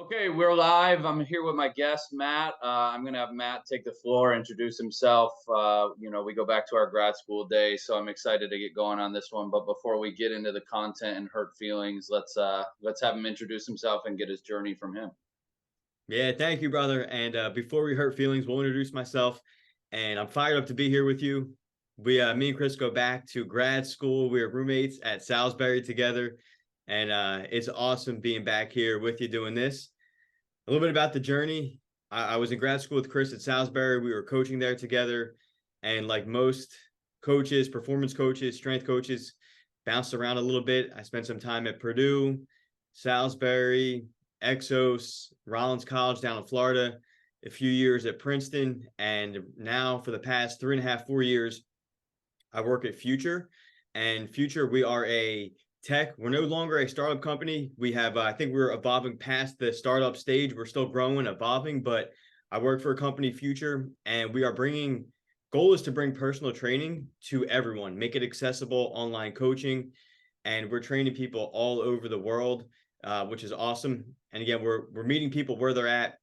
Okay, we're live. I'm here with my guest, Matt. I'm going to have Matt take the floor, introduce himself. We go back to our grad school days, so I'm excited to get going on this one. But before we get into the content and hurt feelings, let's have him introduce himself and get his journey from him. Yeah, thank you, brother. And before we hurt feelings, we'll introduce myself. And I'm fired up to be here with you. Me and Chris go back to grad school. We were roommates at Salisbury together, and it's awesome being back here with you doing this. A little bit about the journey. I was in grad school with Chris at Salisbury. We were coaching there together, and like most coaches, performance coaches, strength coaches, bounced around a little bit. I spent some time at Purdue, Salisbury, Exos, Rollins College down in Florida, a few years at Princeton, and now for the past 3.5, 4 years, I work at Future. And Future, we are a tech. We're no longer a startup company. We have, I think we're evolving past the startup stage. We're still growing, evolving, but I work for a company, Future, and we are goal is to bring personal training to everyone, make it accessible, online coaching, and we're training people all over the world, which is awesome. And again, we're meeting people where they're at,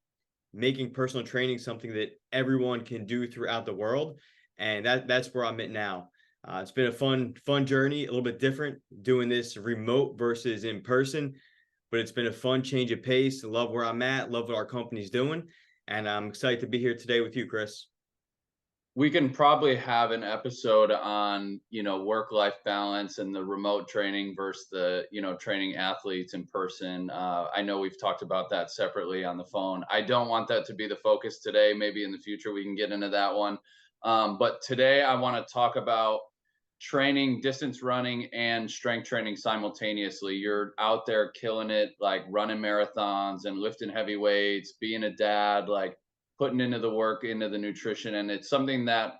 making personal training something that everyone can do throughout the world, and that's where I'm at now. It's been a fun journey, a little bit different doing this remote versus in person, but it's been a fun change of pace. Love where I'm at, love what our company's doing, and I'm excited to be here today with you, Chris. We can probably have an episode on, work-life balance and the remote training versus training athletes in person. I know we've talked about that separately on the phone. I don't want that to be the focus today. Maybe in the future we can get into that one. But today I want to talk about training, distance running, and strength training simultaneously. You're out there killing it, like running marathons and lifting heavy weights, being a dad, like putting into the work, into the nutrition. And it's something that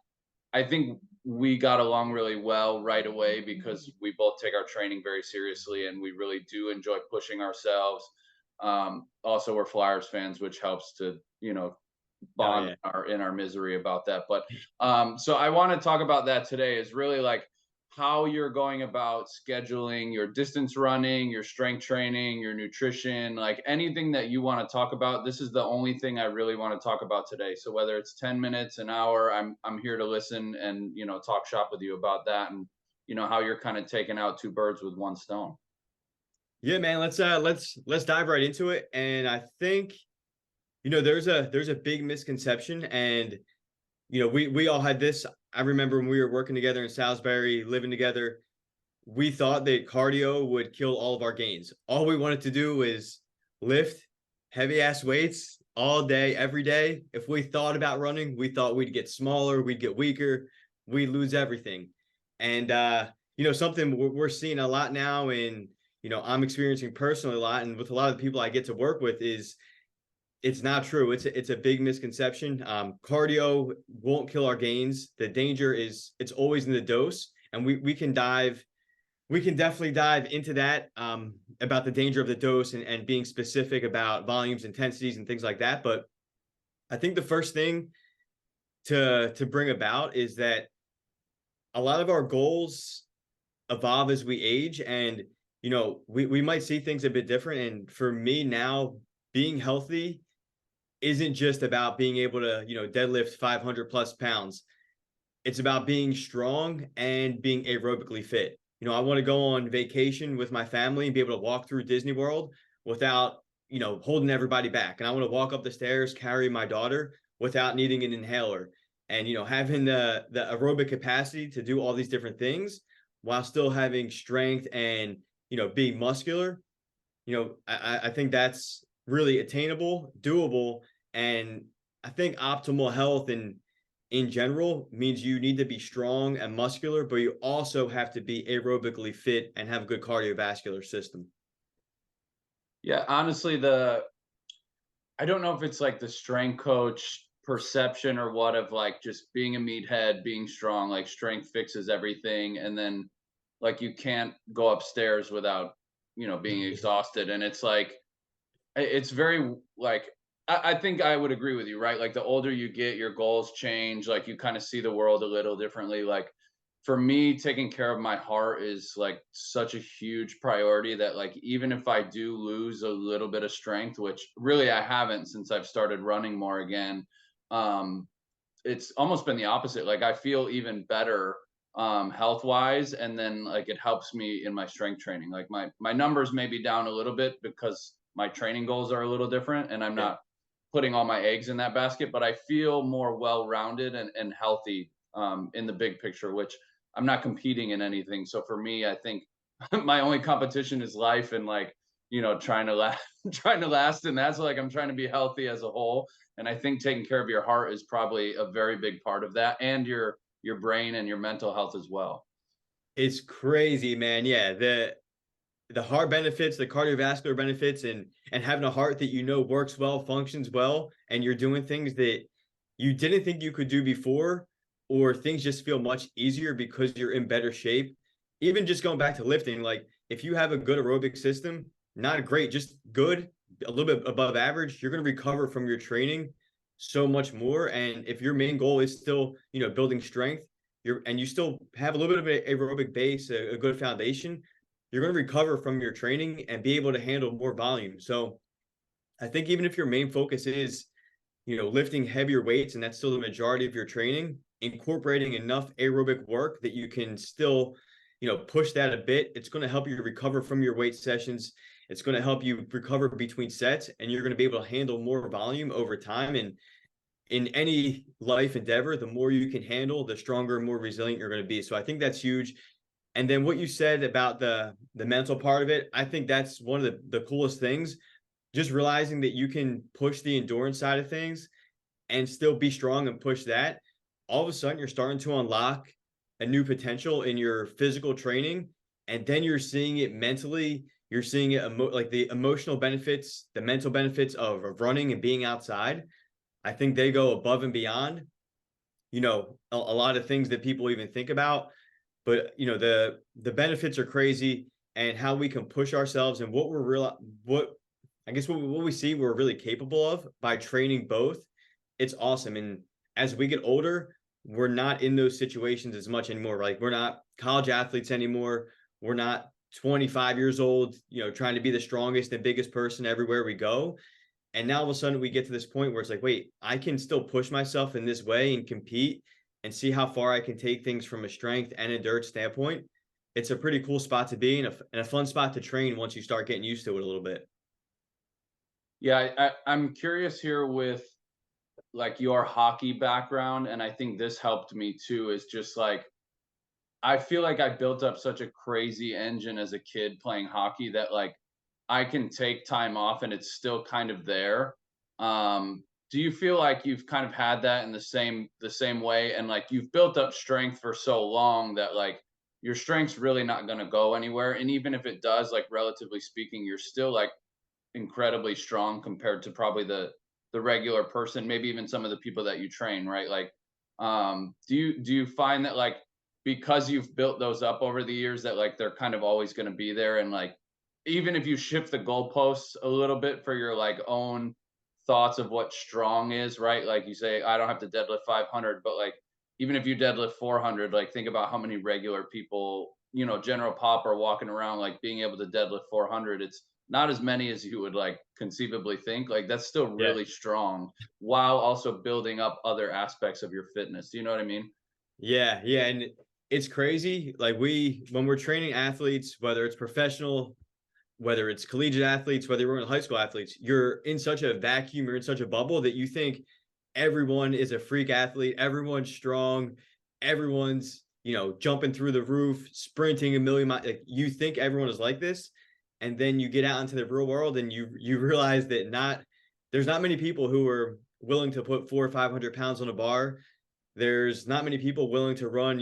I think we got along really well right away because we both take our training very seriously and we really do enjoy pushing ourselves. Also, we're Flyers fans, which helps to, Oh bond yeah. in our misery about that. But so I want to talk about that today is really like how you're going about scheduling your distance running, your strength training, your nutrition, like anything that you want to talk about. This is the only thing I really want to talk about today. So whether it's 10 minutes, an hour, I'm here to listen and, talk shop with you about that and, how you're kind of taking out two birds with one stone. Yeah, man, let's dive right into it. And I think there's a big misconception, and we all had this. I remember when we were working together in Salisbury, living together, we thought that cardio would kill all of our gains. All we wanted to do is lift heavy ass weights all day, every day. If we thought about running, we thought we'd get smaller, we'd get weaker, we'd lose everything. And something we're seeing a lot now, and I'm experiencing personally a lot, and with a lot of the people I get to work with, is it's not true. It's a big misconception. Cardio won't kill our gains. The danger is it's always in the dose, and we can definitely dive into that, about the danger of the dose, and being specific about volumes, intensities, and things like that. But I think the first thing to bring about is that a lot of our goals evolve as we age, and we might see things a bit different. And for me now, being healthy isn't just about being able to, deadlift 500 plus pounds. It's about being strong and being aerobically fit. I want to go on vacation with my family and be able to walk through Disney World without, holding everybody back. And I want to walk up the stairs, carry my daughter without needing an inhaler. And, having the aerobic capacity to do all these different things while still having strength and, being muscular. I think that's really attainable, doable, and I think optimal health in general means you need to be strong and muscular, but you also have to be aerobically fit and have a good cardiovascular system. Yeah, honestly, I don't know if it's like the strength coach perception or what of like just being a meathead, being strong, like strength fixes everything. And then like you can't go upstairs without, being exhausted. And it's like, it's very like, I think I would agree with you, right? Like the older you get, your goals change, like you kind of see the world a little differently. Like for me, taking care of my heart is like such a huge priority that like even if I do lose a little bit of strength, which really I haven't since I've started running more again, um, it's almost been the opposite. Like I feel even better health wise, and then like it helps me in my strength training. Like my numbers may be down a little bit because my training goals are a little different, and I'm Yeah. not putting all my eggs in that basket, but I feel more well rounded and healthy in the big picture, which I'm not competing in anything. So for me, I think my only competition is life and like, trying to last, trying to last. And that's like, I'm trying to be healthy as a whole. And I think taking care of your heart is probably a very big part of that, and your brain and your mental health as well. It's crazy, man. Yeah, the heart benefits, the cardiovascular benefits, and having a heart that you know works well, functions well, and you're doing things that you didn't think you could do before, or things just feel much easier because you're in better shape. Even just going back to lifting, like if you have a good aerobic system, not great, just good, a little bit above average, you're going to recover from your training so much more. And if your main goal is still, building strength, you still have a little bit of an aerobic base, a good foundation, you're going to recover from your training and be able to handle more volume. So I think even if your main focus is, lifting heavier weights and that's still the majority of your training, incorporating enough aerobic work that you can still, push that a bit, it's going to help you recover from your weight sessions. It's going to help you recover between sets, and you're going to be able to handle more volume over time. And in any life endeavor, the more you can handle, the stronger and more resilient you're going to be. So I think that's huge. And then what you said about the mental part of it, I think that's one of the coolest things. Just realizing that you can push the endurance side of things and still be strong and push that. All of a sudden, you're starting to unlock a new potential in your physical training, and then you're seeing it mentally. You're seeing it like the emotional benefits, the mental benefits of running and being outside. I think they go above and beyond, a lot of things that people even think about. But the benefits are crazy, and how we can push ourselves and what I guess what we see we're really capable of by training both. It's awesome. And as we get older, we're not in those situations as much anymore. Like we're not college athletes anymore. We're not 25 years old, trying to be the strongest and biggest person everywhere we go. And now all of a sudden we get to this point where it's like, wait, I can still push myself in this way and compete and see how far I can take things from a strength and endurance standpoint. It's a pretty cool spot to be, and a fun spot to train once you start getting used to it a little bit. Yeah, I'm curious here with like your hockey background, and I think this helped me too, is just like I feel like I built up such a crazy engine as a kid playing hockey that like I can take time off and it's still kind of there. Do you feel like you've kind of had that in the same way, and like you've built up strength for so long that like your strength's really not going to go anywhere, and even if it does, like relatively speaking, you're still like incredibly strong compared to probably the regular person, maybe even some of the people that you train, right? Like do you find that like because you've built those up over the years that like they're kind of always going to be there, and like even if you shift the goalposts a little bit for your like own thoughts of what strong is, right? Like you say I don't have to deadlift 500, but like even if you deadlift 400, like think about how many regular people, general pop are walking around like being able to deadlift 400. It's not as many as you would like conceivably think. Like that's still Yeah. really strong while also building up other aspects of your fitness. Do you know what I mean? Yeah, yeah, and it's crazy. Like when we're training athletes, whether it's professional, whether it's collegiate athletes, whether we're in high school athletes, you're in such a vacuum, you're in such a bubble that you think everyone is a freak athlete, everyone's strong, everyone's, jumping through the roof, sprinting a million miles. Like, you think everyone is like this, and then you get out into the real world and you realize that there's not many people who are willing to put 400 or 500 pounds on a bar. There's not many people willing to run,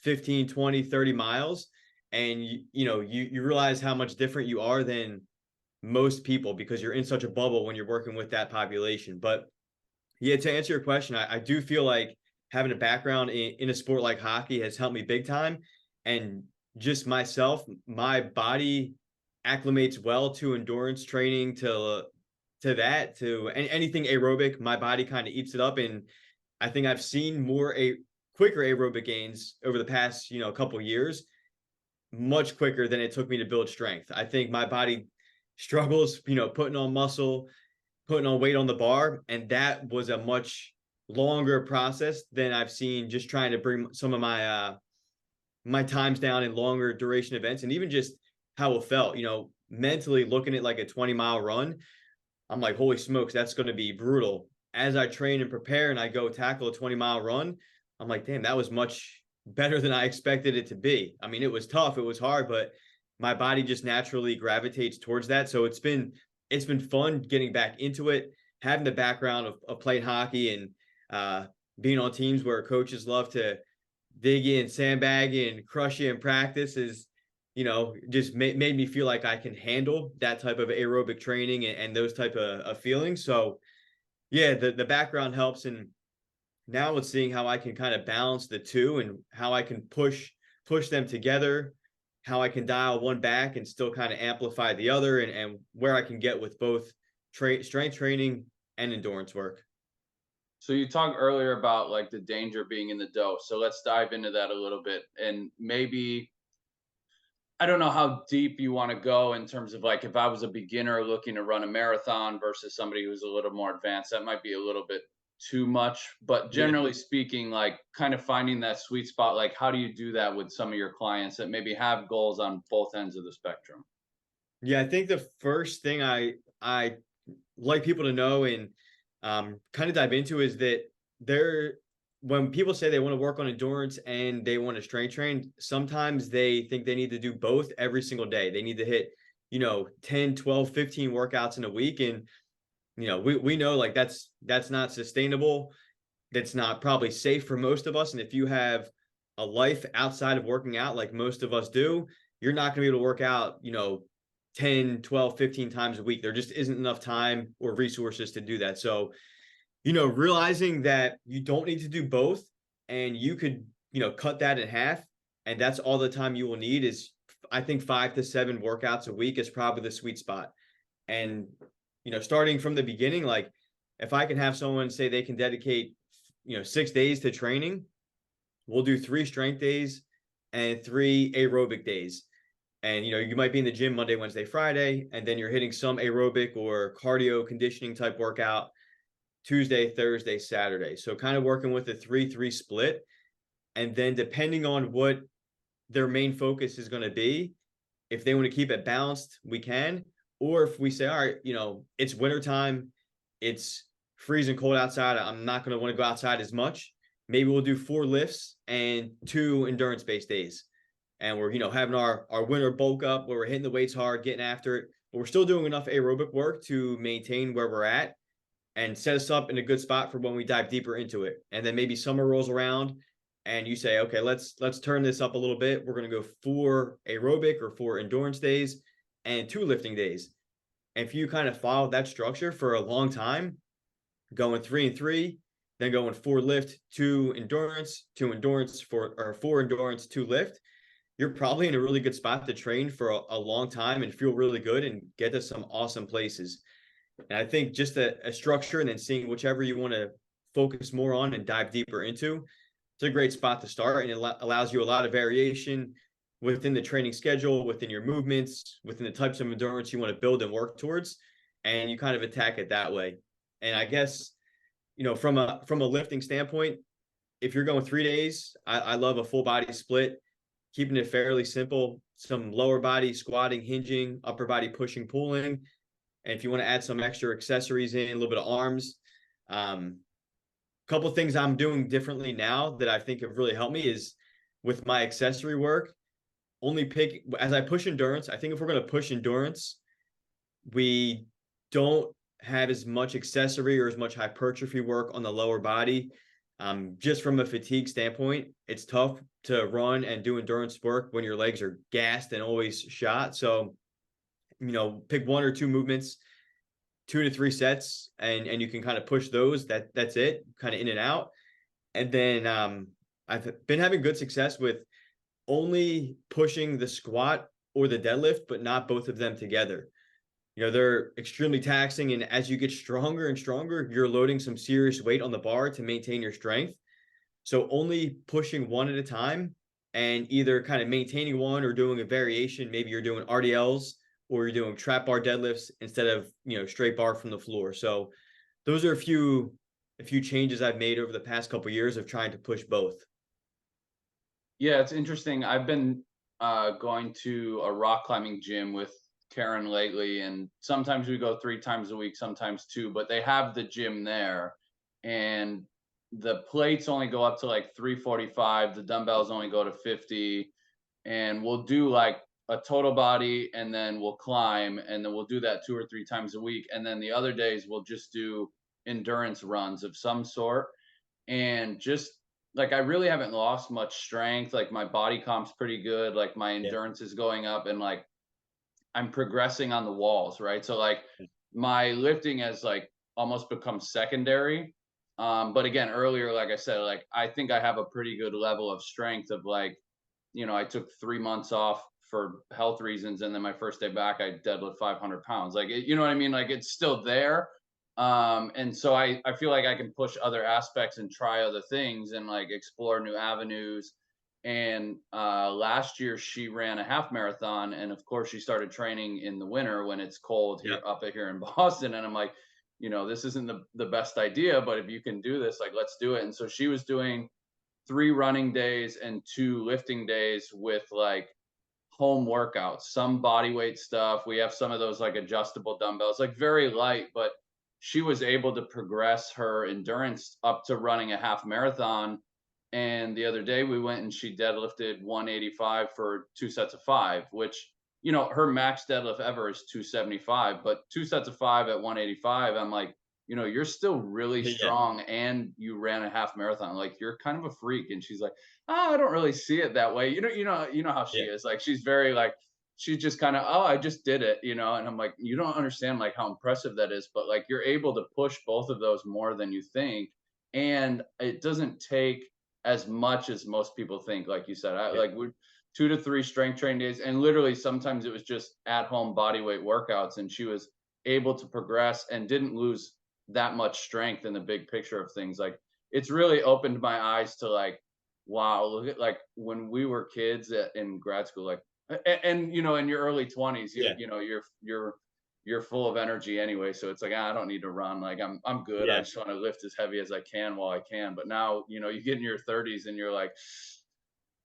15, 20, 30 miles. And you realize how much different you are than most people because you're in such a bubble when you're working with that population. But yeah, to answer your question, I do feel like having a background in a sport like hockey has helped me big time. And just myself, my body acclimates well to endurance training, to anything aerobic. My body kind of eats it up, and I think I've seen more quicker aerobic gains over the past, couple years, much quicker than it took me to build strength. I think my body struggles, putting on muscle, putting on weight on the bar, and that was a much longer process than I've seen just trying to bring some of my times down in longer duration events, and even just how it felt, mentally looking at like a 20-mile run. I'm like, holy smokes, that's going to be brutal. As I train and prepare and I go tackle a 20-mile run, I'm like, damn, that was much better than I expected it to be. I mean, it was tough, it was hard, but my body just naturally gravitates towards that. So it's been fun getting back into it, having the background of playing hockey and being on teams where coaches love to dig in, sandbag and crush you in practice is, just made me feel like I can handle that type of aerobic training and those type of feelings. So yeah, the background helps. And now it's seeing how I can kind of balance the two and how I can push them together, how I can dial one back and still kind of amplify the other, and where I can get with both strength training and endurance work. So you talked earlier about like the danger being in the dough. So let's dive into that a little bit, and maybe I don't know how deep you want to go in terms of like if I was a beginner looking to run a marathon versus somebody who's a little more advanced, that might be a little bit too much. But Yeah. generally speaking, like kind of finding that sweet spot, like how do you do that with some of your clients that maybe have goals on both ends of the spectrum? Yeah, I think the first thing I like people to know and kind of dive into is that they're when people say they want to work on endurance and they want to strength train, sometimes they think they need to do both every single day. They need to hit, 10, 12, 15 workouts in a week. And, we know like that's not sustainable. That's not probably safe for most of us. And if you have a life outside of working out, like most of us do, you're not going to be able to work out, 10, 12, 15 times a week. There just isn't enough time or resources to do that. So, realizing that you don't need to do both and you could, cut that in half. And that's all the time you will need is, I think, 5 to 7 workouts a week is probably the sweet spot. And, starting from the beginning, like if I can have someone say they can dedicate, 6 days to training, we'll do 3 strength days and 3 aerobic days. And you might be in the gym Monday, Wednesday, Friday, and then you're hitting some aerobic or cardio conditioning type workout Tuesday, Thursday, Saturday. So kind of working with a 3-3 split. And then depending on what their main focus is going to be, if they want to keep it balanced, we can. Or if we say, all right, it's wintertime, it's freezing cold outside, I'm not going to want to go outside as much. Maybe we'll do 4 lifts and 2 endurance-based days. And we're, having our winter bulk up where we're hitting the weights hard, getting after it, but we're still doing enough aerobic work to maintain where we're at and set us up in a good spot for when we dive deeper into it. And then maybe summer rolls around and you say, okay, let's turn this up a little bit. We're going to go 4 aerobic or 4 endurance days and 2 lifting days. And if you kind of follow that structure for a long time, going 3 and 3, then going 4 lift, 2 endurance, 2 endurance, 4 endurance, 2 lift, you're probably in a really good spot to train for a long time and feel really good and get to some awesome places. And I think just a structure and then seeing whichever you want to focus more on and dive deeper into, it's a great spot to start. And it allows you a lot of variation within the training schedule, within your movements, within the types of endurance you want to build and work towards. And you kind of attack it that way. And I guess, from a lifting standpoint, if you're going 3 days, I love a full body split, keeping it fairly simple, some lower body squatting, hinging, upper body pushing, pulling. And if you want to add some extra accessories in, a little bit of arms, couple of things I'm doing differently now that I think have really helped me is with my accessory work, only pick as I push endurance. I think if we're going to push endurance, we don't have as much accessory or as much hypertrophy work on the lower body. Just from a fatigue standpoint, it's tough to run and do endurance work when your legs are gassed and always shot. So, pick 1 or 2 movements, 2 to 3 sets, and you can kind of push those. That's it, kind of in and out. And then I've been having good success with only pushing the squat or the deadlift, but not both of them together. They're extremely taxing, and as you get stronger and stronger, you're loading some serious weight on the bar to maintain your strength. So only pushing one at a time and either kind of maintaining one or doing a variation. Maybe you're doing RDLs or you're doing trap bar deadlifts instead of, straight bar from the floor. So those are a few changes I've made over the past couple of years of trying to push both. Yeah, it's interesting. I've been going to a rock climbing gym with Karen lately, and sometimes we go 3 times a week, sometimes two, but they have the gym there, and the plates only go up to like 345, the dumbbells only go to 50, and we'll do like a total body and then we'll climb, and then we'll do that 2 or 3 times a week. And then the other days we'll just do endurance runs of some sort. And just like I really haven't lost much strength. Like my body comp's pretty good. Like my Yeah. endurance is going up, and like I'm progressing on the walls, right? So like my lifting has like almost become secondary. But again, earlier, like I said, like I think I have a pretty good level of strength of like, I took 3 months off for health reasons, and then my first day back, I deadlift 500 pounds. Like, you know what I mean? Like it's still there. And so I feel like I can push other aspects and try other things and like explore new avenues. And last year she ran a half marathon, and of course she started training in the winter when it's cold Yeah. here up here in Boston. And I'm like, this isn't the best idea, but if you can do this, like let's do it. And so she was doing 3 running days and 2 lifting days with like home workouts, some body weight stuff. We have some of those like adjustable dumbbells, like very light, but she was able to progress her endurance up to running a half marathon. And the other day we went and she deadlifted 185 for 2 sets of 5, which, her max deadlift ever is 275, but 2 sets of 5 at 185, I'm like, you're still really Yeah. strong and you ran a half marathon. Like you're kind of a freak. And she's like, oh, I don't really see it that way. You know how she Yeah. is. Like she's very like she's just kind of, oh, I just did it. And I'm like, you don't understand like how impressive that is, but like you're able to push both of those more than you think, and it doesn't take as much as most people think. Like you said, I Yeah. like we 2 to 3 strength training days, and literally sometimes it was just at home body weight workouts, and she was able to progress and didn't lose that much strength in the big picture of things. Like it's really opened my eyes to like, wow, look at like when we were kids in grad school, like, and in your early 20s, Yeah. you're full of energy anyway. So it's like, I don't need to run. Like I'm good. I Yeah. just want to lift as heavy as I can while I can. But now, you get in your 30s and you're like,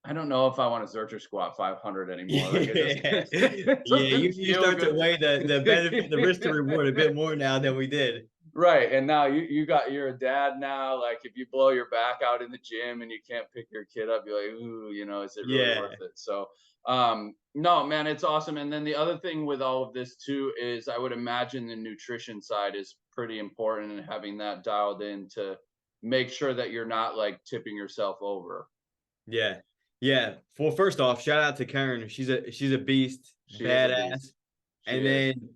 I don't know if I want to Zercher squat 500 anymore. Like it doesn't, Yeah. it Yeah. doesn't You feel start to good. weigh the benefit, the risk to reward a bit more now than we did. Right, and now you're a dad now. Like if you blow your back out in the gym and you can't pick your kid up, you're like, ooh, is it really Yeah. worth it? So, no, man, it's awesome. And then the other thing with all of this too is I would imagine the nutrition side is pretty important, and having that dialed in to make sure that you're not like tipping yourself over. Yeah. Yeah. Well, first off, shout out to Karen. She's a beast, She is a badass. beast. She And is. then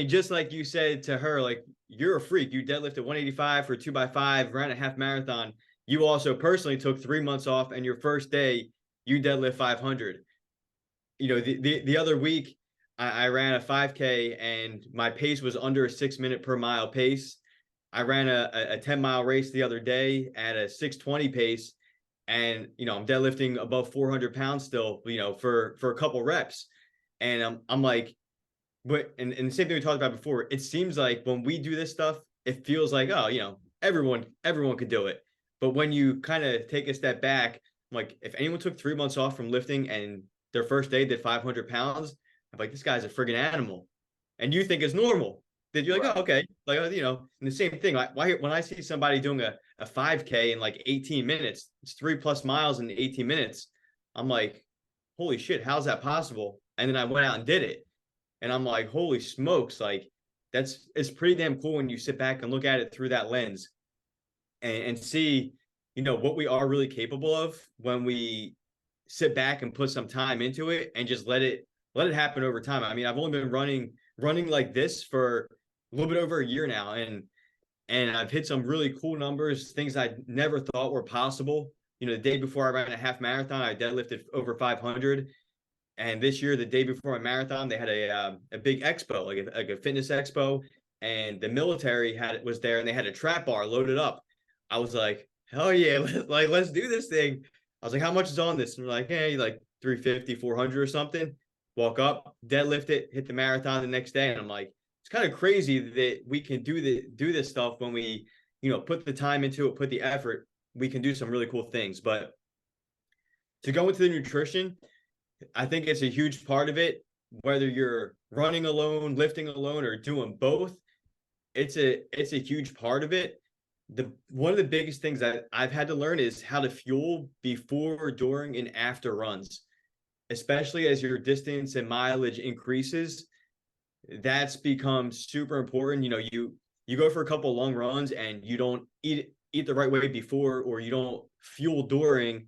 just like you said to her, like you're a freak. You deadlifted 185 for 2x5, ran a half marathon. You also personally took 3 months off, and your first day you deadlift 500. The other week I ran a 5K and my pace was under a 6 minute per mile pace. I ran a 10-mile race the other day at a 6:20 pace, and I'm deadlifting above 400 pounds still, for a couple reps. And I'm like, but and the same thing we talked about before, it seems like when we do this stuff, it feels like, oh, everyone could do it. But when you kind of take a step back, I'm like, if anyone took 3 months off from lifting and their first day did 500 pounds, I'm like, this guy's a friggin' animal. And you think it's normal. That you're like, oh, Right. okay. Like, and the same thing. Like, why when I see somebody doing a 5K in like 18 minutes, it's 3+ miles in 18 minutes. I'm like, holy shit, how's that possible? And then I went out and did it. And I'm like, holy smokes, like it's pretty damn cool when you sit back and look at it through that lens and see, what we are really capable of when we sit back and put some time into it and just let it happen over time. I mean, I've only been running like this for a little bit over a year now, and I've hit some really cool numbers, things I never thought were possible. The day before I ran a half marathon, I deadlifted over 500. And this year, the day before my marathon, they had a big expo, like a fitness expo, and the military was there, and they had a trap bar loaded up. I was like, hell yeah, let's do this thing. I was like, how much is on this? And we're like, hey, like 350, 400 or something. Walk up, deadlift it, hit the marathon the next day. And I'm like, it's kind of crazy that we can do this stuff when we, put the time into it, put the effort, we can do some really cool things. But to go into the nutrition, I think it's a huge part of it. Whether you're running alone, lifting alone, or doing both, it's a huge part of it. The one of the biggest things that I've had to learn is how to fuel before, during, and after runs, especially as your distance and mileage increases. That's become super important. You go for a couple long runs and you don't eat the right way before, or you don't fuel during,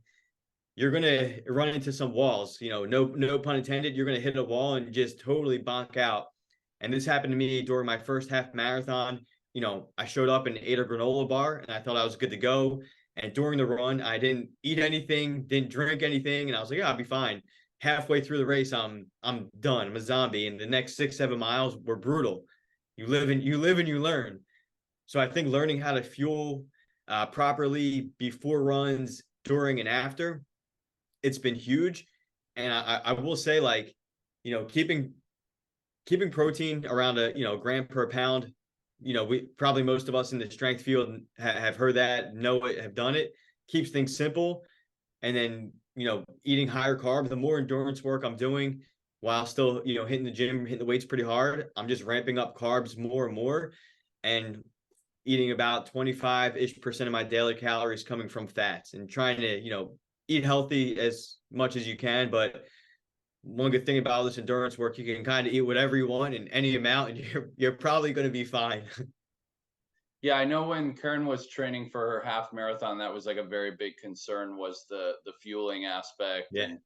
you're gonna run into some walls. No pun intended. You're gonna hit a wall and just totally bonk out. And this happened to me during my first half marathon. I showed up and ate a granola bar, and I thought I was good to go. And during the run, I didn't eat anything, didn't drink anything, and I was like, yeah, I'll be fine. Halfway through the race, I'm done. I'm a zombie. And the next 6, 7 miles were brutal. You live and you learn. So I think learning how to fuel properly before runs, during, and after, it's been huge. And I will say, like, keeping protein around a gram per pound. We probably, most of us in the strength field have heard that, know it, have done it. Keeps things simple. And then eating higher carb. The more endurance work I'm doing, while still hitting the gym, hitting the weights pretty hard, I'm just ramping up carbs more and more, and eating about 25-ish% of my daily calories coming from fats, and trying to eat healthy as much as you can. But one good thing about all this endurance work, you can kind of eat whatever you want in any amount, and you're probably going to be fine. Yeah, I know when Karen was training for her half marathon, that was like a very big concern, was the fueling aspect. Yeah, And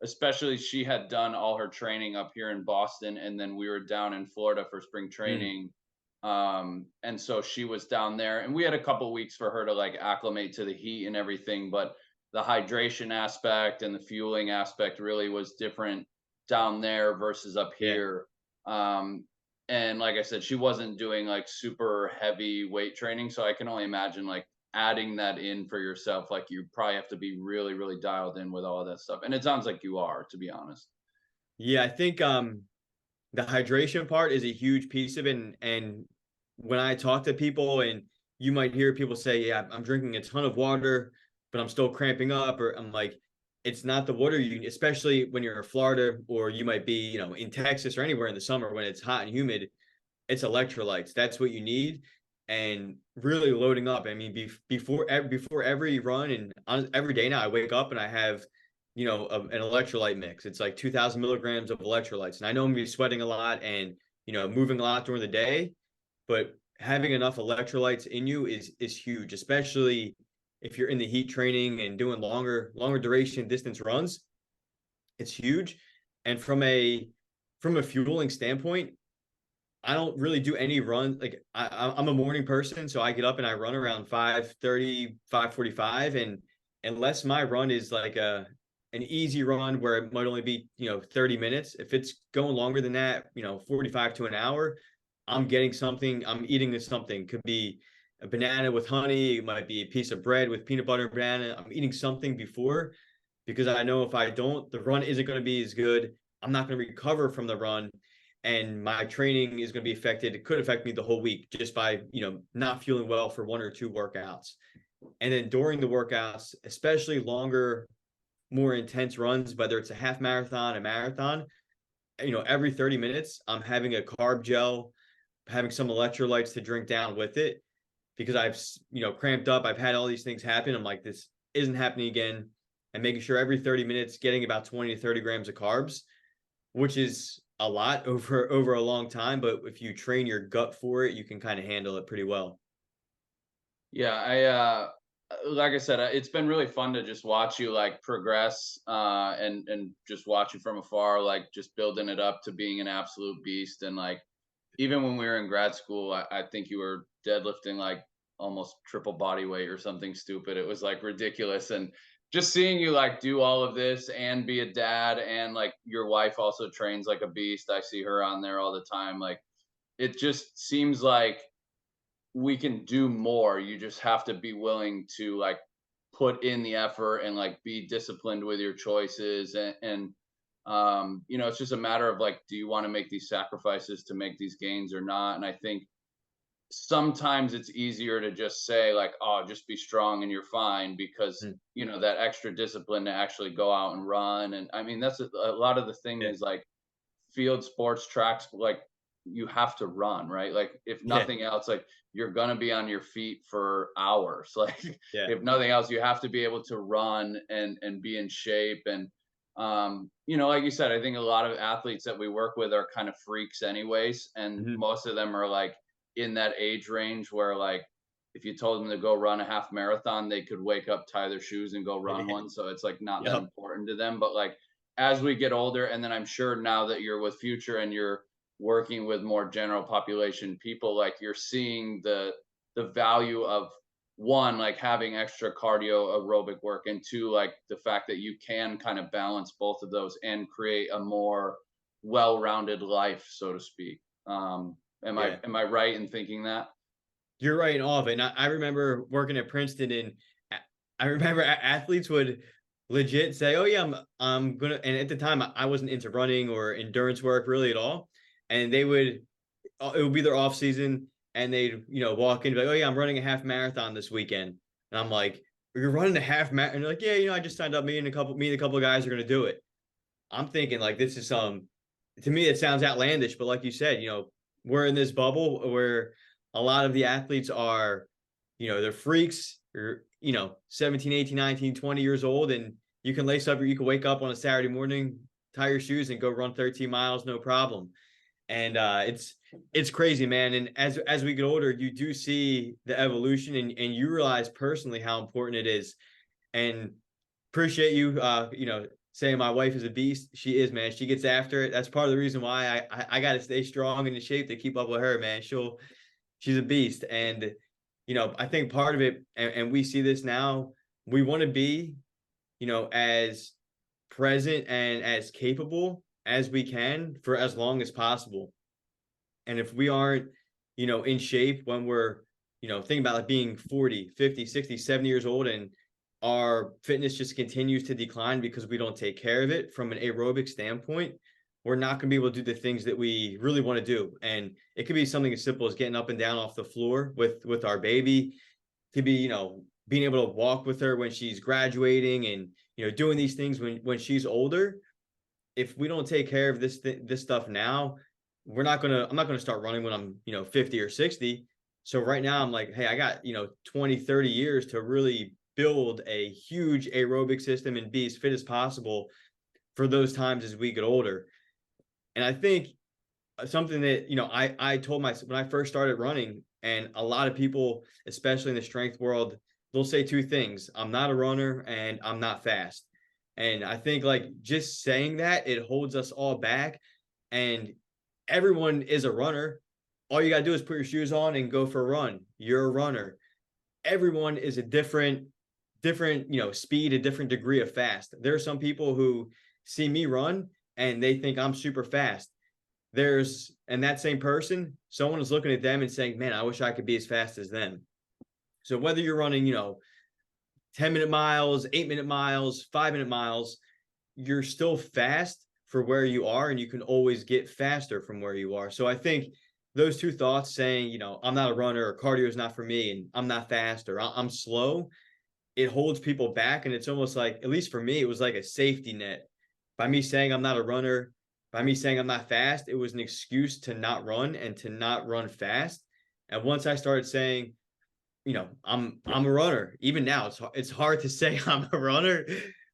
especially, she had done all her training up here in Boston, and then we were down in Florida for spring mm, training. And so she was down there, and we had a couple weeks for her to like acclimate to the heat and everything, but the hydration aspect and the fueling aspect really was different down there versus up yeah. here. And like I said, she wasn't doing like super heavy weight training, so I can only imagine like adding that in for yourself. Like, you probably have to be really, really dialed in with all of that stuff. And it sounds like you are, to be honest. Yeah, I think the hydration part is a huge piece of it. And when I talk to people, and you might hear people say, yeah, I'm drinking a ton of water, but I'm still cramping up, or I'm like, it's not the water you, especially when you're in Florida, or you might be, in Texas or anywhere in the summer when it's hot and humid. It's electrolytes. That's what you need. And really loading up. I mean, before every run, and every day now, I wake up and I have, an electrolyte mix. It's like 2,000 milligrams of electrolytes. And I know I'm gonna be sweating a lot and moving a lot during the day, but having enough electrolytes in you is huge, especially if you're in the heat training and doing longer duration distance runs. It's huge. And from a fueling standpoint, I don't really do any run. Like, I'm a morning person, so I get up and I run around 5:30, 5:45. And unless my run is like an easy run where it might only be 30 minutes, if it's going longer than that, 45 to an hour, I'm getting something. I'm eating something. Could be a banana with honey. It might be a piece of bread with peanut butter and banana. I'm eating something before, because I know if I don't, the run isn't going to be as good. I'm not going to recover from the run, and my training is going to be affected. It could affect me the whole week just by not feeling well for one or two workouts. And then during the workouts, especially longer, more intense runs, whether it's a half marathon, a marathon, every 30 minutes, I'm having a carb gel, having some electrolytes to drink down with it, because I've cramped up. I've had all these things happen. I'm like, this isn't happening again. And making sure every 30 minutes getting about 20 to 30 grams of carbs, which is a lot over a long time. But if you train your gut for it, you can kind of handle it pretty well. Yeah, like I said, it's been really fun to just watch you like progress, and just watch you from afar, like just building it up to being an absolute beast. And like, even when we were in grad school, I think you were deadlifting like almost triple body weight or something stupid. It was like ridiculous. And just seeing you like do all of this and be a dad, and like your wife also trains like a beast. I see her on there all the time. Like, it just seems like we can do more. You just have to be willing to like put in the effort and like be disciplined with your choices and you know, it's just a matter of like, do you want to make these sacrifices to make these gains or not? And I think sometimes it's easier to just say like, oh, just be strong and you're fine, because Mm, you know that extra discipline to actually go out and run. And I mean, that's a lot of the thing yeah, is like field sports tracks, like you have to run, right? Like if yeah, nothing else, like you're gonna be on your feet for hours. Like yeah. if nothing else, you have to be able to run and be in shape. And you know, like you said, I think a lot of athletes that we work with are kind of freaks anyways, and Mhm. most of them are like in that age range where like if you told them to go run a half marathon, they could wake up, tie their shoes, and go run one. So it's like not that Yep. important to them. But like as we get older, and then I'm sure now that you're with Future and you're working with more general population people, like you're seeing the value of one, like having extra cardio aerobic work, and two, like the fact that you can kind of balance both of those and create a more well-rounded life, so to speak. Yeah. Am I right in thinking that? You're right in all of it. And I remember working at Princeton, and I remember athletes would legit say, "Oh yeah, I'm gonna." And at the time, I wasn't into running or endurance work really at all. And they would, it would be their off season, and they'd walk in and be like, "Oh yeah, I'm running a half marathon this weekend." And I'm like, "You're running a half marathon?" And they're like, "Yeah, I just signed up. Me and a couple of guys are gonna do it." I'm thinking like this is some to me it sounds outlandish, but like you said, we're in this bubble where a lot of the athletes are, they're freaks or 17, 18, 19, 20 years old, and you can wake up on a Saturday morning, tie your shoes and go run 13 miles no problem. And it's crazy, man. And as we get older, you do see the evolution, and you realize personally how important it is. And appreciate you saying my wife is a beast. She is, man. She gets after it. That's part of the reason why I got to stay strong and in shape to keep up with her, man. She's a beast. And I think part of it, and we see this now, we want to be as present and as capable as we can for as long as possible. And if we aren't in shape when we're thinking about like being 40, 50, 60, 70 years old, and our fitness just continues to decline because we don't take care of it from an aerobic standpoint, we're not going to be able to do the things that we really want to do. And it could be something as simple as getting up and down off the floor with our baby. It could be being able to walk with her when she's graduating, and doing these things when she's older. If we don't take care of this stuff now, I'm not gonna start running when I'm 50 or 60. So right now I'm like, hey, I got 20, 30 years to really build a huge aerobic system and be as fit as possible for those times as we get older. And I think something that I told myself when I first started running, and a lot of people, especially in the strength world, they'll say two things: I'm not a runner and I'm not fast. And I think like just saying that, it holds us all back. And everyone is a runner. All you got to do is put your shoes on and go for a run. You're a runner. Everyone is a different speed, a different degree of fast. There are some people who see me run and they think I'm super fast. And that same person, someone is looking at them and saying, man, I wish I could be as fast as them. So whether you're running 10-minute miles, 8-minute miles, 5-minute miles, you're still fast for where you are, and you can always get faster from where you are. So I think those two thoughts, saying, I'm not a runner, or cardio is not for me, and I'm not fast, or I'm slow, it holds people back. And it's almost like, at least for me, it was like a safety net. By me saying I'm not a runner, by me saying I'm not fast, it was an excuse to not run and to not run fast. And once I started saying, I'm a runner. Even now, it's hard to say I'm a runner,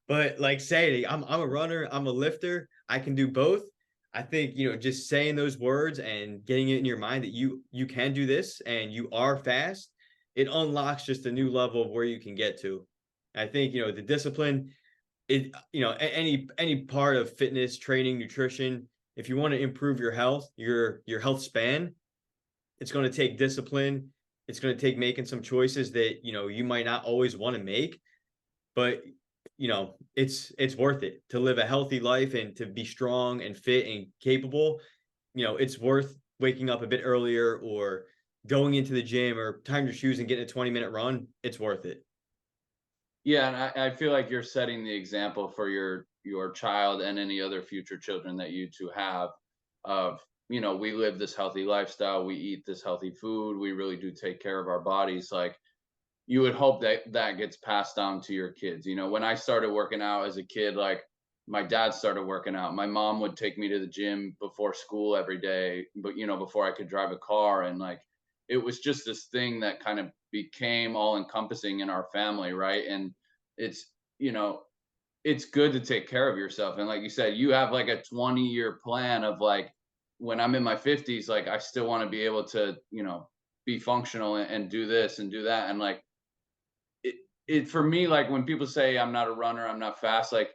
but like saying I'm a runner, I'm a lifter, I can do both. I think just saying those words and getting it in your mind that you can do this and you are fast, it unlocks just a new level of where you can get to. I think the discipline, it any part of fitness, training, nutrition. If you want to improve your health, your health span, it's going to take discipline. It's going to take making some choices that you might not always want to make, but it's worth it to live a healthy life and to be strong and fit and capable. It's worth waking up a bit earlier, or going into the gym or tying your shoes and getting a 20-minute run, it's worth it. Yeah, and I feel like you're setting the example for your child and any other future children that you two have of, we live this healthy lifestyle, we eat this healthy food, we really do take care of our bodies. Like, you would hope that that gets passed down to your kids. When I started working out as a kid, like, my dad started working out. My mom would take me to the gym before school every day, but before I could drive a car. And like, it was just this thing that kind of became all encompassing in our family, right? And it's, you know, it's good to take care of yourself. And like you said, you have like a 20-year plan of like, when I'm in my 50s, like, I still want to be able to, be functional and do this and do that. And like, it for me, like, when people say I'm not a runner, I'm not fast, like,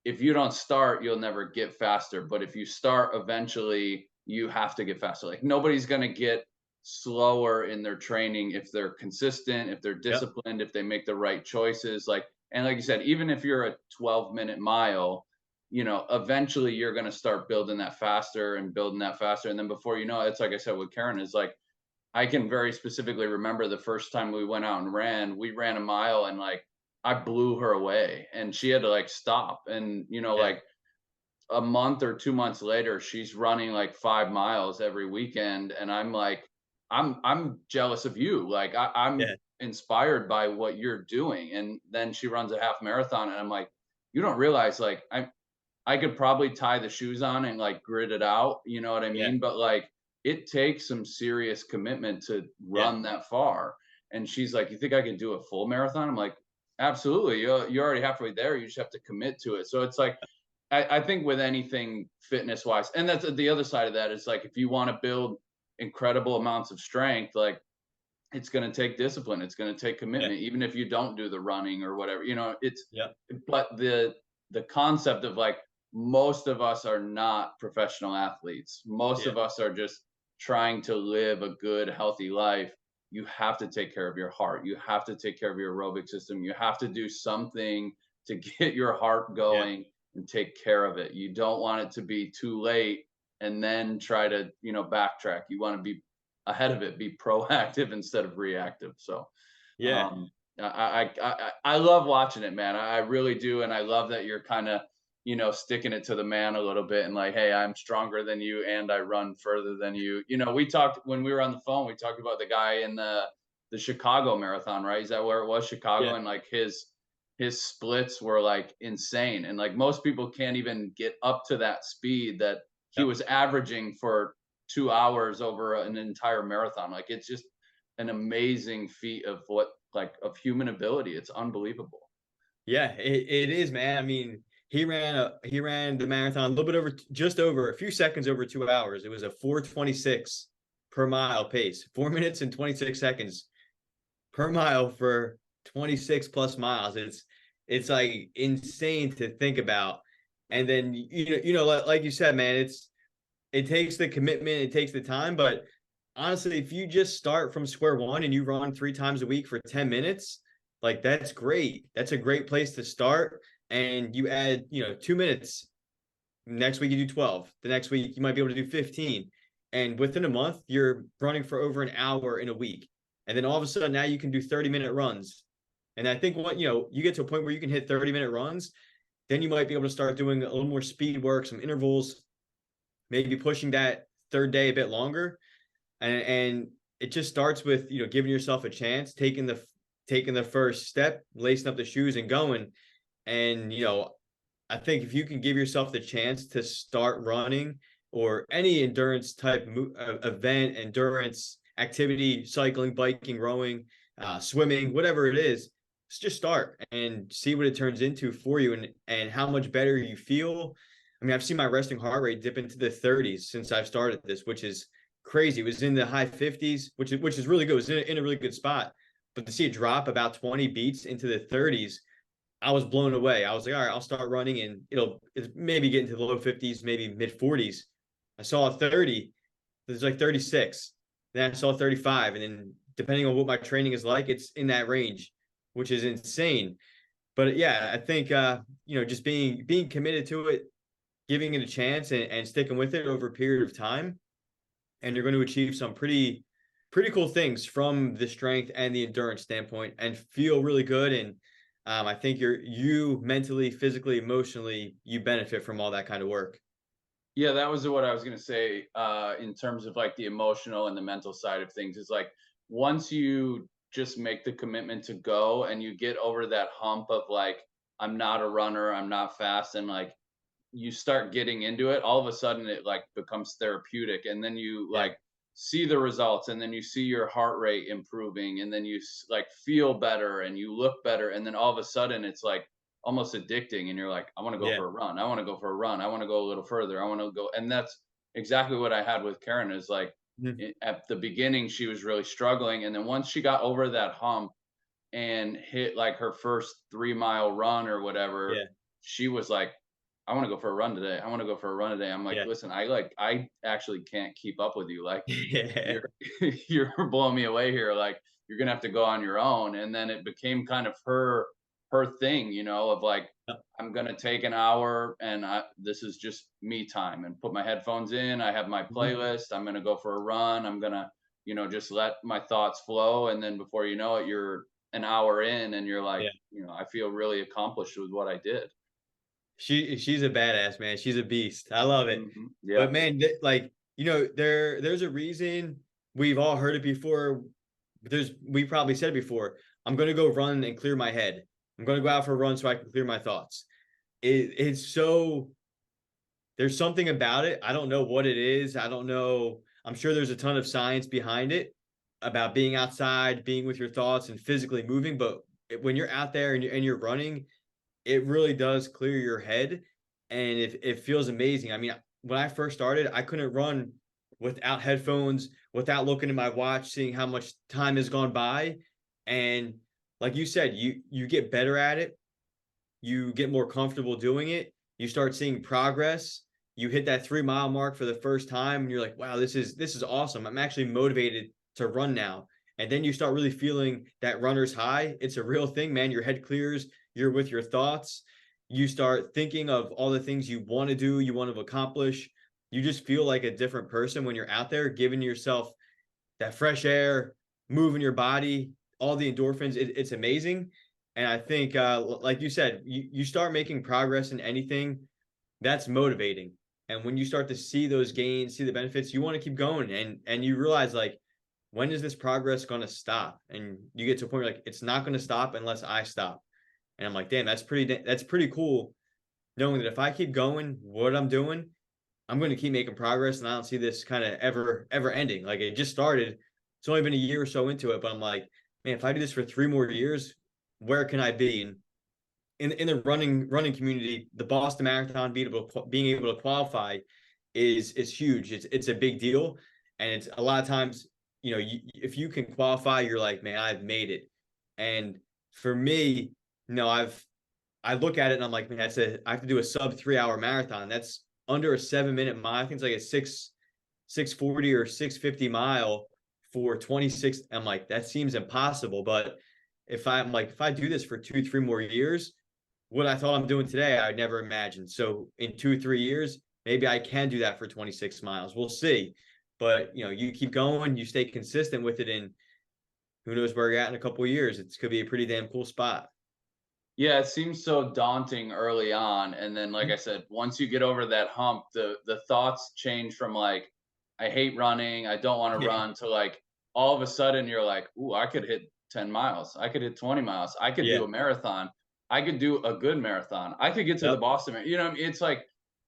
if you don't start, you'll never get faster. But if you start, eventually you have to get faster. Like, nobody's gonna get slower in their training if they're consistent, if they're Yep. disciplined, if they make the right choices. Like, and like you said, even if you're a 12-minute mile, eventually you're gonna start building that faster and building that faster. And then before you know it, it's like I said with Karen, is like, I can very specifically remember the first time we went out and ran, we ran a mile and like, I blew her away and she had to like stop. And, Yeah. like, a month or 2 months later, she's running like 5 miles every weekend. And I'm like, I'm jealous of you. Like, I'm Yeah. inspired by what you're doing. And then she runs a half marathon and I'm like, you don't realize, like, I could probably tie the shoes on and like grit it out, you know what I Yeah. mean? But like, it takes some serious commitment to Yeah. run that far. And she's like, "You think I can do a full marathon?" I'm like, "Absolutely. You're already halfway there. You just have to commit to it." So it's like, I think with anything fitness wise, and that's the other side of that is like, if you want to build incredible amounts of strength, like, it's going to take discipline. It's going to take Yeah. commitment, even if you don't do the running or whatever. Yep. But the concept of like, most of us are not professional athletes. Most Yeah. of us are just trying to live a good, healthy life. You have to take care of your heart. You have to take care of your aerobic system. You have to do something to get your heart Yeah. going and take care of it. You don't want it to be too late and then try to, backtrack. You want to be ahead of it, be proactive instead of reactive. So, Yeah. um, I love watching it, man. I really do, and I love that you're kind of, sticking it to the man a little bit, and like, hey, I'm stronger than you, and I run further than you. We talked when we were on the phone. We talked about the guy in the Chicago Marathon, right? Is that where it was, Chicago? Yeah. And like, his splits were like insane, and like, most people can't even get up to that speed that he Yep. was averaging for 2 hours over an entire marathon. Like, it's just an amazing feat of of human ability. It's unbelievable. Yeah, it is, man. I mean, he ran the marathon a little bit over, just over a few seconds over 2 hours. It was a 4:26 per mile pace, 4 minutes and 26 seconds per mile for 26 plus miles. It's like insane to think about. And then like you said, man, it takes the commitment, it takes the time, but honestly, if you just start from square one and you run 3 times a week for 10 minutes, like that's great. That's a great place to start. And you add, 2 minutes. Next week you do 12. The next week you might be able to do 15. And within a month, you're running for over an hour in a week. And then all of a sudden now you can do 30-minute runs. And I think you get to a point where you can hit 30-minute runs, then you might be able to start doing a little more speed work, some intervals, maybe pushing that third day a bit longer. And it just starts with giving yourself a chance, taking the first step, lacing up the shoes and going. And I think if you can give yourself the chance to start running or any endurance type event, endurance activity, cycling, biking, rowing, swimming, whatever it is, just start and see what it turns into for you, and how much better you feel. I mean, I've seen my resting heart rate dip into the 30s since I've started this, which is crazy. It was in the high 50s, which is really good. It was in a really good spot. But to see it drop about 20 beats into the 30s, I was blown away. I was like, all right, I'll start running and it's maybe get into the low 50s, maybe mid 40s. I saw a 30, there's like 36. Then I saw 35. And then depending on what my training is like, it's in that range, which is insane. But yeah, I think just being committed to it, giving it a chance and sticking with it over a period of time, and you're going to achieve some pretty cool things from the strength and the endurance standpoint and feel really good. And I think you mentally, physically, emotionally, you benefit from all that kind of work. Yeah, that was what I was gonna say, in terms of like the emotional and the mental side of things. Is like once you just make the commitment to go and you get over that hump of like, I'm not a runner, I'm not fast, and like you start getting into it, all of a sudden it like becomes therapeutic, and then you Yeah. like see the results, and then you see your heart rate improving, and then you like feel better and you look better, and then all of a sudden it's like almost addicting, and you're like, I want to go Yeah. for a run, I want to go for a run, I want to go a little further, I want to go. And that's exactly what I had with Karen. Is like Mhm. at the beginning she was really struggling, and then once she got over that hump and hit like her first 3 mile run or whatever, Yeah. she was like, I want to go for a run today. I want to go for a run today. I'm like, Yeah. listen, I actually can't keep up with you. Like Yeah. you're you're blowing me away here. Like you're gonna have to go on your own. And then it became kind of her thing, of like, I'm gonna take an hour and this is just me time, and put my headphones in. I have my Mhm. playlist. I'm gonna go for a run. I'm gonna, just let my thoughts flow. And then before you know it, you're an hour in and you're like, Yeah. I feel really accomplished with what I did. She's a badass, man. She's a beast. I love it. Yeah. But man, like, there's a reason we've all heard it before. We probably said it before. I'm gonna go run and clear my head. I'm gonna go out for a run so I can clear my thoughts. It's so there's something about it. I don't know what it is. I don't know. I'm sure there's a ton of science behind it about being outside, being with your thoughts and physically moving. But when you're out there and you're running, it really does clear your head, and it feels amazing. I mean, when I first started, I couldn't run without headphones, without looking at my watch, seeing how much time has gone by. And like you said, you get better at it, you get more comfortable doing it, you start seeing progress. You hit that 3 mile mark for the first time, and you're like, wow, this is awesome. I'm actually motivated to run now. And then you start really feeling that runner's high. It's a real thing, man. Your head clears, you're with your thoughts. You start thinking of all the things you want to do, you want to accomplish. You just feel like a different person when you're out there, giving yourself that fresh air, moving your body, all the endorphins. It's amazing. And I think, like you said, you start making progress in anything that's motivating. And when you start to see those gains, see the benefits, you want to keep going. And you realize, like, when is this progress going to stop? And you get to a point where like, it's not going to stop unless I stop. And I'm like, damn, that's pretty cool. Knowing that if I keep going, what I'm doing, I'm going to keep making progress, and I don't see this kind of ever ending. Like, it just started. It's only been a year or so into it, but I'm like, man, if I do this for 3 more years, where can I be? And in the running community, the Boston Marathon being able to qualify is huge. It's a big deal, and it's a lot of times, if you can qualify, you're like, man, I've made it. And for me, I look at it and I'm like, man, I have to do a sub 3 hour marathon. That's under a 7 minute mile. I think it's like a 640 or 650 mile for 26. I'm like, that seems impossible. But if I do this for 2, 3 more years, what I thought I'm doing today, I'd never imagined. So in 2, 3 years, maybe I can do that for 26 miles. We'll see. But you keep going, you stay consistent with it, and who knows where you're at in a couple of years. It's could be a pretty damn cool spot. Yeah, it seems so daunting early on, and then, like I said, once you get over that hump, the thoughts change from like, I hate running, I don't want to Yeah. run, to like all of a sudden you're like, ooh, I could hit 10 miles, I could hit 20 miles, I could do Yeah. a marathon, I could do a good marathon, I could get to the Yep. Boston. What I mean? It's like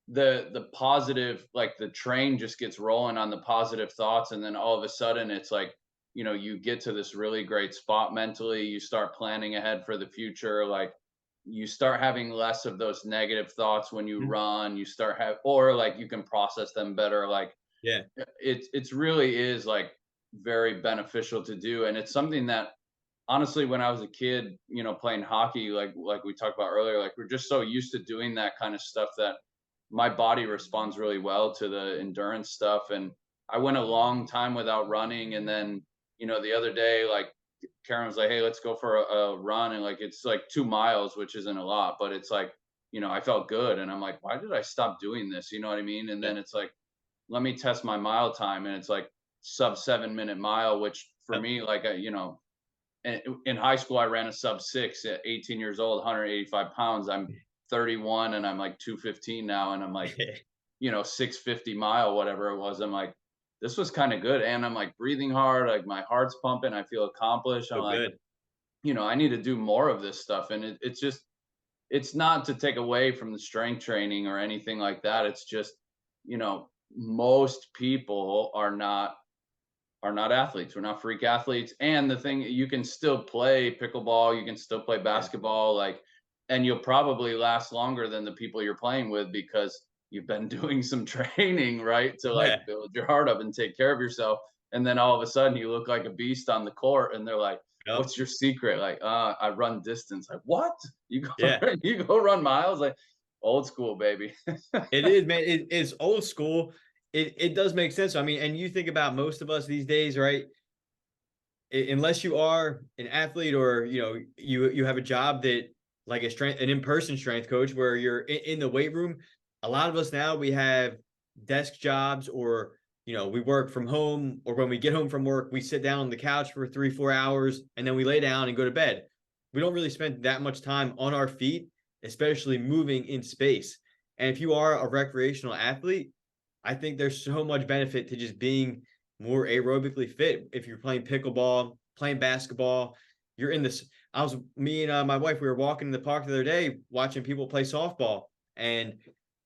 the positive, like the train just gets rolling on the positive thoughts, and then all of a sudden it's like, you get to this really great spot mentally, you start planning ahead for the future, like you start having less of those negative thoughts when you Mhm. run, you start have, or like you can process them better, like Yeah. it's really is like very beneficial to do. And it's something that honestly, when I was a kid, playing hockey, like we talked about earlier, like we're just so used to doing that kind of stuff that my body responds really well to the endurance stuff. And I went a long time without running, and then the other day, like Karen was like, "Hey, let's go for a run," and like it's like 2 miles, which isn't a lot, but it's like I felt good, and I'm like, "Why did I stop doing this?" You know what I mean? And Yeah. then it's like, let me test my mile time, and it's like sub 7 minute mile, which for Yep. me, like, in high school, I ran a sub six at 18 years old, 185 pounds. I'm 31 and I'm like 215 now. And I'm like, 650 mile, whatever it was. I'm like, this was kind of good. And I'm like breathing hard, like my heart's pumping. I feel accomplished. I'm So like, good. I need to do more of this stuff. And it's just, it's not to take away from the strength training or anything like that. It's just, most people are not athletes. We're not freak athletes. And the thing, you can still play pickleball, you can still play Yeah. basketball, like, and you'll probably last longer than the people you're playing with because you've been doing some training, right? To like Yeah. build your heart up and take care of yourself. And then all of a sudden you look like a beast on the court and they're like, Yep. what's your secret? Like, I run distance. Like, what? You go Yeah. you go run miles? Like old school, baby. It is, man. It's old school. It does make sense. I mean, and you think about most of us these days, right? Unless you are an athlete or you have a job that like an in-person strength coach where you're in the weight room. A lot of us now we have desk jobs or we work from home, or when we get home from work we sit down on the couch for 3-4 hours and then we lay down and go to bed. We don't really spend that much time on our feet, especially moving in space. And if you are a recreational athlete, I think there's so much benefit to just being more aerobically fit. If you're playing pickleball, playing basketball, you're in this. Me and my wife, we were walking in the park the other day watching people play softball. And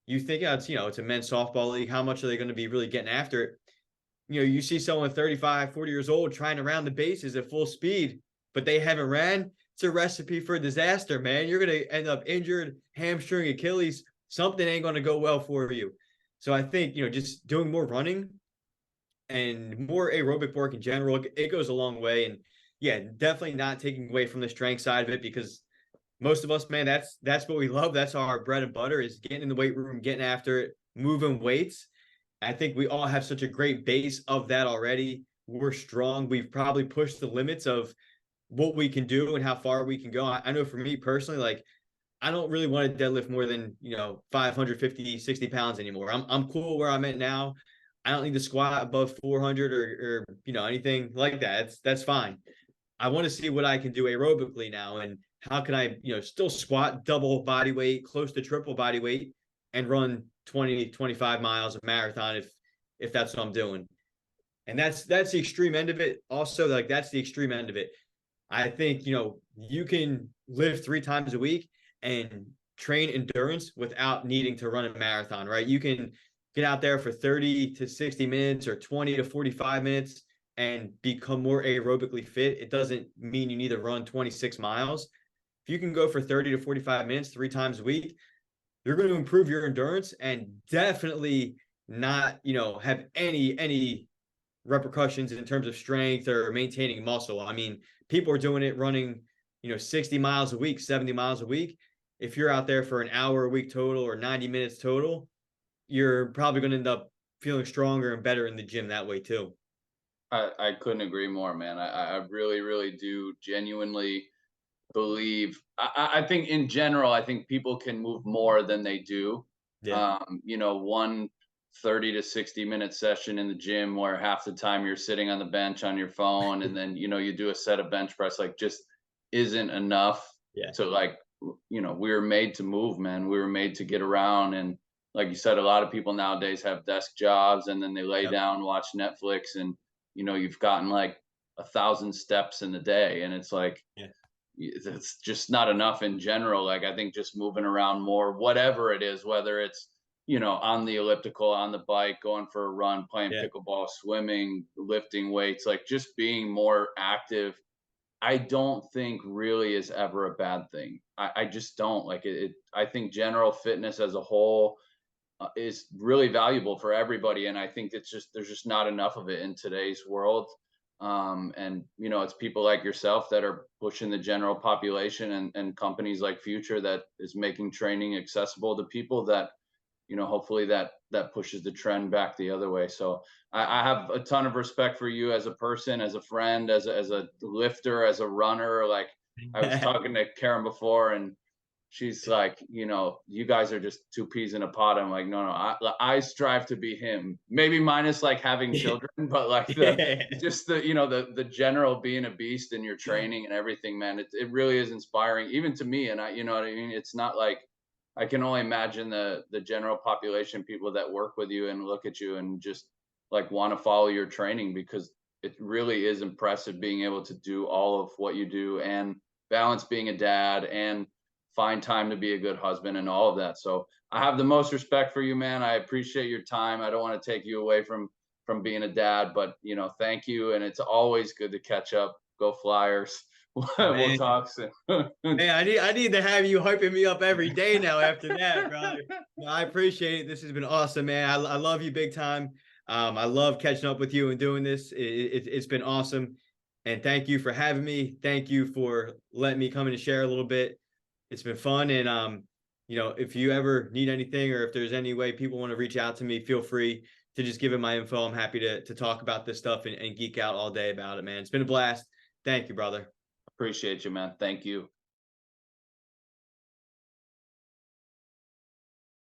you think, it's a men's softball league. How much are they going to be really getting after it? You see someone 35, 40 years old trying to round the bases at full speed, but they haven't ran. It's a recipe for disaster, man. You're going to end up injured, hamstring, Achilles. Something ain't going to go well for you. So I think, just doing more running and more aerobic work in general, it goes a long way. And yeah, definitely not taking away from the strength side of it, because most of us, man, that's what we love. That's our bread and butter, is getting in the weight room, getting after it, moving weights. I think we all have such a great base of that already. We're strong. We've probably pushed the limits of what we can do and how far we can go. I know for me personally, like, I don't really want to deadlift more than 550, 60 pounds anymore. I'm cool where I'm at now. I don't need to squat above 400 or anything like that. That's fine. I want to see what I can do aerobically now, and how can I still squat double body weight, close to triple body weight, and run 20-25 miles of marathon if that's what I'm doing. And that's the extreme end of it. Also, like, that's the extreme end of it. I think you can live 3 times a week and train endurance without needing to run a marathon, right? You can get out there for 30 to 60 minutes or 20 to 45 minutes and become more aerobically fit. It doesn't mean you need to run 26 miles. If you can go for 30 to 45 minutes 3 times a week, you're going to improve your endurance and definitely not, have any repercussions in terms of strength or maintaining muscle. I mean, people are doing it running, 60 miles a week, 70 miles a week. If you're out there for an hour a week total or 90 minutes total, you're probably going to end up feeling stronger and better in the gym that way too. I couldn't agree more, man. I really, really do genuinely believe. I think in general, I think people can move more than they do. Yeah. One 30 to 60-minute session in the gym where half the time you're sitting on the bench on your phone, and then you do a set of bench press, like, just isn't enough Yeah. to, like, we were made to move, man. We were made to get around. And like you said, a lot of people nowadays have desk jobs and then they lay Yep. down, watch Netflix, and you've gotten like 1,000 steps in a day, and it's like, Yeah. it's just not enough in general. Like, I think just moving around more, whatever it is, whether it's on the elliptical, on the bike, going for a run, playing Yeah. pickleball, swimming, lifting weights, like just being more active, I don't think really is ever a bad thing. I just don't like it. I think general fitness as a whole is really valuable for everybody, and I think it's just, there's just not enough of it in today's world. And it's people like yourself that are pushing the general population, and companies like Future that is making training accessible to people that hopefully that pushes the trend back the other way. So I have a ton of respect for you as a person, as a friend, as a lifter, as a runner. Like, I was talking to Karen before, and she's like, you guys are just two peas in a pod. I'm like, no, no, I strive to be him. Maybe minus like having children, but like the Yeah. just the general being a beast in your training and everything, man. It really is inspiring, even to me. And you know what I mean. It's not like I can only imagine the general population, people that work with you and look at you and just like want to follow your training, because it really is impressive being able to do all of what you do and balance being a dad and find time to be a good husband and all of that. So I have the most respect for you, man. I appreciate your time. I don't want to take you away from being a dad, but thank you. And it's always good to catch up. Go Flyers. We'll Man, talk soon. man, I need to have you hyping me up every day now after that, brother. No, I appreciate it. This has been awesome, man. I love you big time. I love catching up with you and doing this. It's been awesome. And thank you for having me. Thank you for letting me come in and share a little bit. It's been fun. And if you ever need anything, or if there's any way people want to reach out to me, feel free to just give it my info. I'm happy to talk about this stuff and geek out all day about it, man. It's been a blast. Thank you, brother. Appreciate you, man. Thank you.